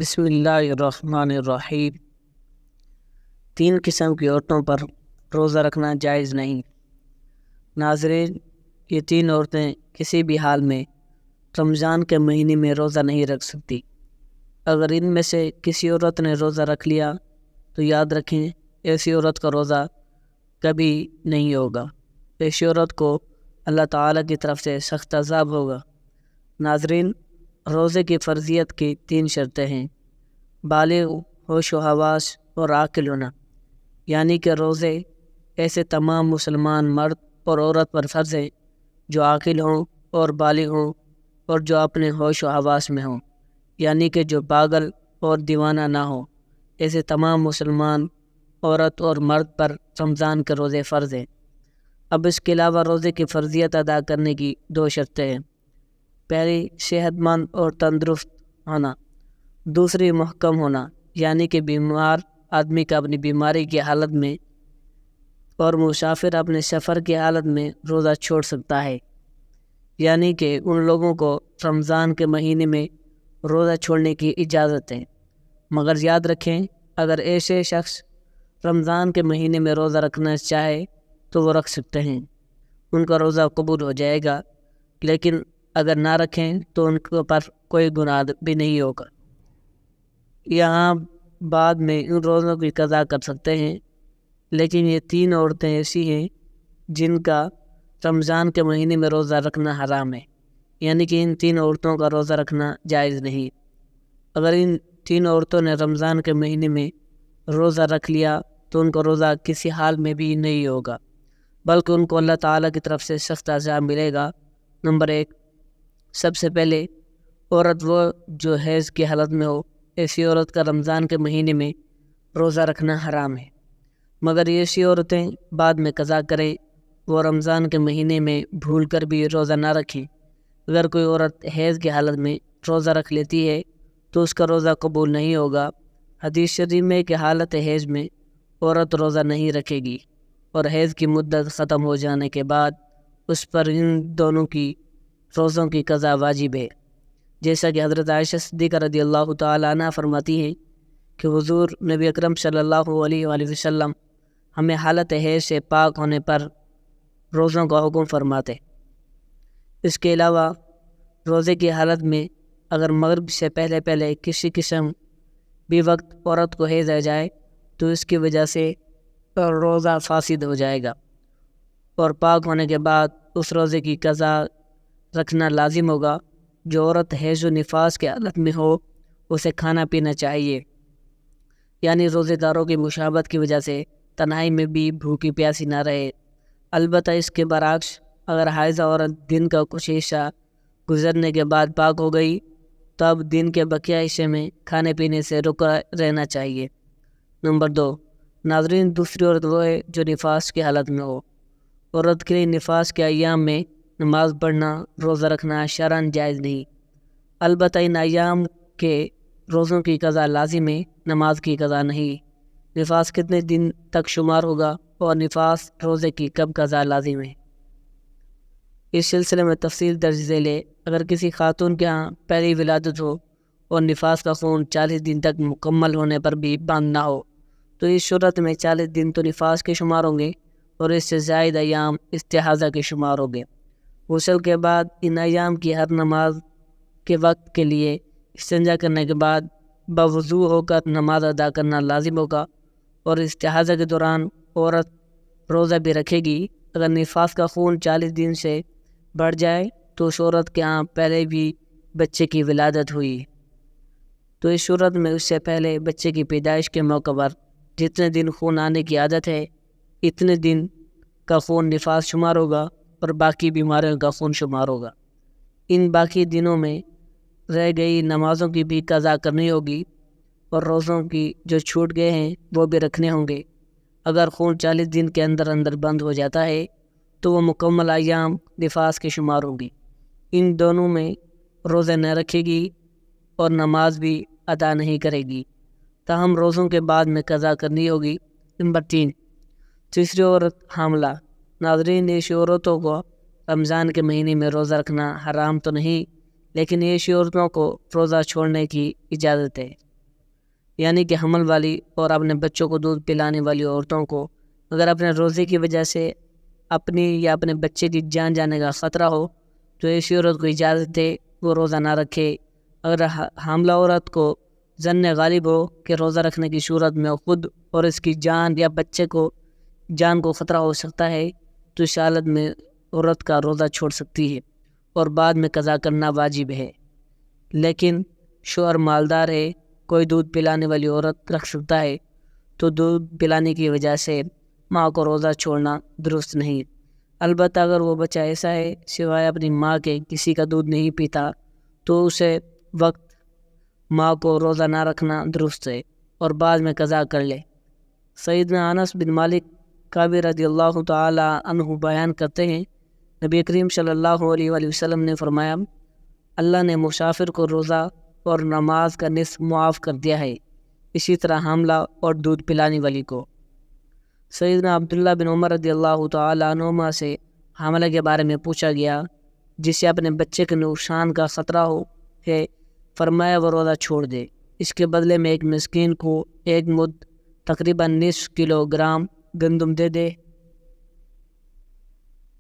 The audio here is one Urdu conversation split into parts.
بسم اللہ الرحمن الرحیم۔ 3 قسم کی عورتوں پر روزہ رکھنا جائز نہیں۔ ناظرین، یہ 3 عورتیں کسی بھی حال میں رمضان کے مہینے میں روزہ نہیں رکھ سکتی۔ اگر ان میں سے کسی عورت نے روزہ رکھ لیا تو یاد رکھیں ایسی عورت کا روزہ کبھی نہیں ہوگا۔ ایسی عورت کو اللہ تعالیٰ کی طرف سے سخت عذاب ہوگا۔ ناظرین، روزے کی فرضیت کی 3 شرطیں ہیں: بالغ، ہوش و حواس اور عاقل ہونا، یعنی کہ روزے ایسے تمام مسلمان مرد اور عورت پر فرض ہیں جو عاقل ہوں اور بالغ ہوں اور جو اپنے ہوش و حواس میں ہوں، یعنی کہ جو پاگل اور دیوانہ نہ ہوں۔ ایسے تمام مسلمان عورت اور مرد پر رمضان کے روزے فرض ہیں۔ اب اس کے علاوہ روزے کی فرضیت ادا کرنے کی 2 شرطیں ہیں: پہلی، صحت مند اور تندرست ہونا، دوسری، محکم ہونا، یعنی کہ بیمار آدمی کا اپنی بیماری کی حالت میں اور مسافر اپنے سفر کی حالت میں روزہ چھوڑ سکتا ہے، یعنی کہ ان لوگوں کو رمضان کے مہینے میں روزہ چھوڑنے کی اجازت ہے۔ مگر یاد رکھیں، اگر ایسے شخص رمضان کے مہینے میں روزہ رکھنا چاہے تو وہ رکھ سکتے ہیں، ان کا روزہ قبول ہو جائے گا، لیکن اگر نہ رکھیں تو ان کے پر کوئی گناہ بھی نہیں ہوگا۔ یہاں بعد میں ان روزوں کی قضا کر سکتے ہیں، لیکن یہ 3 عورتیں ایسی ہیں جن کا رمضان کے مہینے میں روزہ رکھنا حرام ہے، یعنی کہ ان 3 عورتوں کا روزہ رکھنا جائز نہیں۔ اگر ان 3 عورتوں نے رمضان کے مہینے میں روزہ رکھ لیا تو ان کا روزہ کسی حال میں بھی نہیں ہوگا، بلکہ ان کو اللہ تعالیٰ کی طرف سے سخت عذاب ملے گا۔ نمبر 1، سب سے پہلے عورت وہ جو حیض کی حالت میں ہو۔ ایسی عورت کا رمضان کے مہینے میں روزہ رکھنا حرام ہے، مگر ایسی عورتیں بعد میں قضا کریں، وہ رمضان کے مہینے میں بھول کر بھی روزہ نہ رکھیں۔ اگر کوئی عورت حیض کی حالت میں روزہ رکھ لیتی ہے تو اس کا روزہ قبول نہیں ہوگا۔ حدیث شریف میں کہ حالت حیض میں عورت روزہ نہیں رکھے گی، اور حیض کی مدت ختم ہو جانے کے بعد اس پر ان دونوں کی روزوں کی قضا واجب ہے، جیسا کہ حضرت عائشہ صدیقہ رضی اللہ تعالیٰ عنہ فرماتی ہیں کہ حضور نبی اکرم صلی اللہ علیہ وآلہ وسلم ہمیں حالت حیض سے پاک ہونے پر روزوں کا حکم فرماتے۔ اس کے علاوہ روزے کی حالت میں اگر مغرب سے پہلے کسی قسم بھی وقت عورت کو حیض آ جائے تو اس کی وجہ سے روزہ فاسد ہو جائے گا، اور پاک ہونے کے بعد اس روزے کی قضا رکھنا لازم ہوگا۔ جو عورت حیض و نفاس کے حالت میں ہو اسے کھانا پینا چاہیے، یعنی روزے داروں کی مشابہت کی وجہ سے تنہائی میں بھی بھوکی پیاسی نہ رہے۔ البتہ اس کے برعکس اگر حائضہ عورت دن کا کچھ حصہ گزرنے کے بعد پاک ہو گئی تو اب دن کے بقیہ حصے میں کھانے پینے سے رکا رہنا چاہیے۔ نمبر 2، ناظرین، دوسری عورت وہ ہے جو نفاس کی حالت میں ہو۔ عورت کے لیے نفاس کے ایام میں نماز پڑھنا، روزہ رکھنا شرعاً جائز نہیں۔ البتہ ان ایام کے روزوں کی قضا لازم ہے، نماز کی قضا نہیں۔ نفاس کتنے دن تک شمار ہوگا اور نفاس روزے کی کب قضا لازم ہے، اس سلسلے میں تفصیل درج ذیل ہے۔ اگر کسی خاتون کے ہاں پہلی ولادت ہو اور نفاس کا خون 40 دن تک مکمل ہونے پر بھی بند نہ ہو تو اس صورت میں 40 دن تو نفاس کے شمار ہوں گے اور اس سے زائد ایام استحاضہ کے شمار ہوں گے۔ غسل کے بعد ان ایام کی ہر نماز کے وقت کے لیے استنجا کرنے کے بعد بوضو ہو کر نماز ادا کرنا لازم ہوگا، اور استحاضہ کے دوران عورت روزہ بھی رکھے گی۔ اگر نفاس کا خون 40 دن سے بڑھ جائے تو اس عورت کے ہاں پہلے بھی بچے کی ولادت ہوئی تو اس صورت میں اس سے پہلے بچے کی پیدائش کے موقع پر جتنے دن خون آنے کی عادت ہے اتنے دن کا خون نفاس شمار ہوگا اور باقی بیماریوں کا خون شمار ہوگا۔ ان باقی دنوں میں رہ گئی نمازوں کی بھی قضا کرنی ہوگی، اور روزوں کی جو چھوٹ گئے ہیں وہ بھی رکھنے ہوں گے۔ اگر خون 40 دن کے اندر بند ہو جاتا ہے تو وہ مکمل ایام نفاس کے شمار ہوں گی۔ ان دونوں میں روزے نہ رکھے گی اور نماز بھی ادا نہیں کرے گی، تاہم روزوں کے بعد میں قضا کرنی ہوگی۔ نمبر 3، تیسری عورت حاملہ۔ ناظرین، ایسی عورتوں کو رمضان کے مہینے میں روزہ رکھنا حرام تو نہیں، لیکن ایسی عورتوں کو روزہ چھوڑنے کی اجازت ہے۔ یعنی کہ حمل والی اور اپنے بچوں کو دودھ پلانے والی عورتوں کو اگر اپنے روزے کی وجہ سے اپنی یا اپنے بچے کی جان جانے کا خطرہ ہو تو ایسی عورت کو اجازت ہے وہ روزہ نہ رکھے۔ اگر حاملہ عورت کو ظن غالب ہو کہ روزہ رکھنے کی صورت میں خود اور اس کی جان یا بچے کو جان کو خطرہ ہو سکتا ہے تو اس حالت میں عورت کا روزہ چھوڑ سکتی ہے اور بعد میں قضا کرنا واجب ہے۔ لیکن شوہر مالدار ہے، کوئی دودھ پلانے والی عورت رکھ سکتا ہے تو دودھ پلانے کی وجہ سے ماں کو روزہ چھوڑنا درست نہیں۔ البتہ اگر وہ بچہ ایسا ہے سوائے اپنی ماں کے کسی کا دودھ نہیں پیتا تو اسے وقت ماں کو روزہ نہ رکھنا درست ہے اور بعد میں قضا کر لے۔ سیدنا انس بن مالک کعبی رضی اللہ تعالی عنہ بیان کرتے ہیں، نبی کریم صلی اللہ علیہ وآلہ وسلم نے فرمایا، اللہ نے مسافر کو روزہ اور نماز کا نصف معاف کر دیا ہے، اسی طرح حاملہ اور دودھ پلانے والی کو۔ سیدنا عبداللہ بن عمر رضی اللہ تعالی عنہما سے حاملہ کے بارے میں پوچھا گیا جسے اپنے بچے کے نقصان کا خطرہ ہو ہے، فرمایا وہ روزہ چھوڑ دے، اس کے بدلے میں ایک مسکین کو ایک مد تقریباً نصف کلو گرام گندم دے دے۔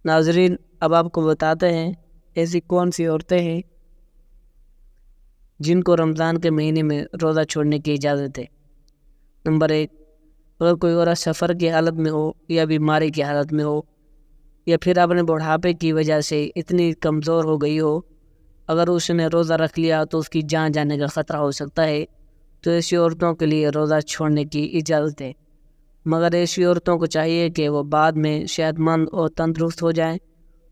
ناظرین، اب آپ کو بتاتے ہیں ایسی کون سی عورتیں ہیں جن کو رمضان کے مہینے میں روزہ چھوڑنے کی اجازت ہے۔ نمبر 1، اگر کوئی عورت سفر کی حالت میں ہو یا بیماری کی حالت میں ہو یا پھر اپنے بڑھاپے کی وجہ سے اتنی کمزور ہو گئی ہو، اگر اس نے روزہ رکھ لیا تو اس کی جان جانے کا خطرہ ہو سکتا ہے تو ایسی عورتوں کے لیے روزہ چھوڑنے کی اجازت ہے، مگر ایسی عورتوں کو چاہیے کہ وہ بعد میں صحت مند اور تندرست ہو جائیں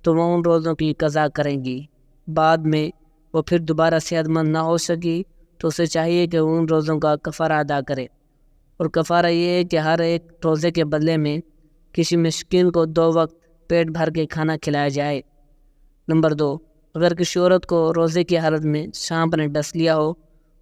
تو وہ ان روزوں کی قضا کریں گی۔ بعد میں وہ پھر دوبارہ صحت مند نہ ہو سکی تو اسے چاہیے کہ وہ ان روزوں کا کفارہ ادا کرے، اور کفارہ یہ ہے کہ ہر ایک روزے کے بدلے میں کسی مسکین کو 2 وقت پیٹ بھر کے کھانا کھلایا جائے۔ نمبر 2، اگر کسی عورت کو روزے کی حالت میں سانپ نے ڈس لیا ہو،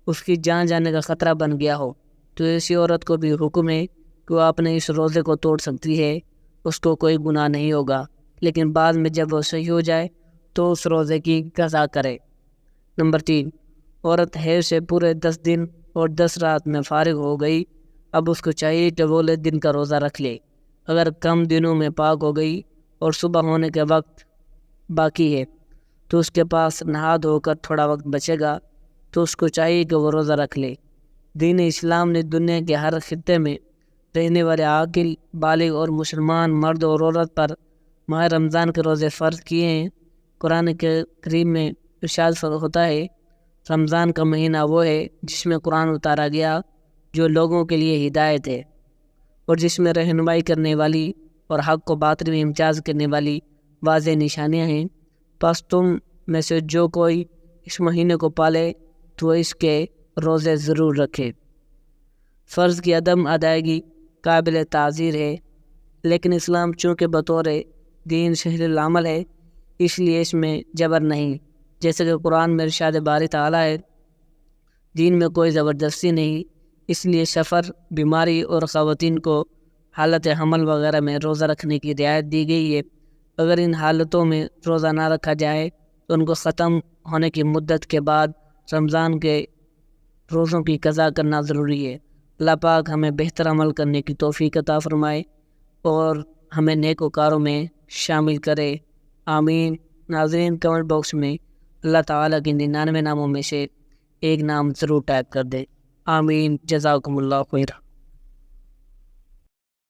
اس کی جان جانے کا خطرہ بن گیا ہو تو ایسی عورت کو بھی حکم ہے کہ وہ اپنے اس روزے کو توڑ سکتی ہے، اس کو کوئی گناہ نہیں ہوگا، لیکن بعد میں جب وہ صحیح ہو جائے تو اس روزے کی قضا کرے۔ نمبر 3، عورت حیض سے پورے 10 دن اور 10 رات میں فارغ ہو گئی، اب اس کو چاہیے کہ وہ دن کا روزہ رکھ لے۔ اگر کم دنوں میں پاک ہو گئی اور صبح ہونے کے وقت باقی ہے تو اس کے پاس نہا دھو کر تھوڑا وقت بچے گا تو اس کو چاہیے کہ وہ روزہ رکھ لے۔ دین اسلام نے دنیا کے ہر خطے میں رہنے والے عاقل، بالغ اور مسلمان مرد اور عورت پر ماہ رمضان کے روزے فرض کیے ہیں۔ قرآن کریم میں ارشاد ہوتا ہے، رمضان کا مہینہ وہ ہے جس میں قرآن اتارا گیا جو لوگوں کے لیے ہدایت ہے اور جس میں رہنمائی کرنے والی اور حق کو باطل میں امتیاز کرنے والی واضح نشانیاں ہیں، پس تم میں سے جو کوئی اس مہینے کو پالے تو اس کے روزے ضرور رکھے۔ فرض کی عدم ادائیگی قابل تعزیر ہے، لیکن اسلام چونکہ بطور دین سہل العمل ہے اس لیے اس میں جبر نہیں، جیسے کہ قرآن میں ارشاد باری تعالیٰ ہے، دین میں کوئی زبردستی نہیں، اس لیے سفر، بیماری اور خواتین کو حالت حمل وغیرہ میں روزہ رکھنے کی رعایت دی گئی ہے۔ اگر ان حالتوں میں روزہ نہ رکھا جائے تو ان کو ختم ہونے کی مدت کے بعد رمضان کے روزوں کی قضا کرنا ضروری ہے۔ اللہ پاک ہمیں بہتر عمل کرنے کی توفیق عطا فرمائے اور ہمیں نیک وکاروں میں شامل کرے، آمین۔ ناظرین، کمنٹ باکس میں اللہ تعالیٰ کے 99 ناموں میں سے ایک نام ضرور ٹائپ کر دے، آمین۔ جزاکم اللہ خیر۔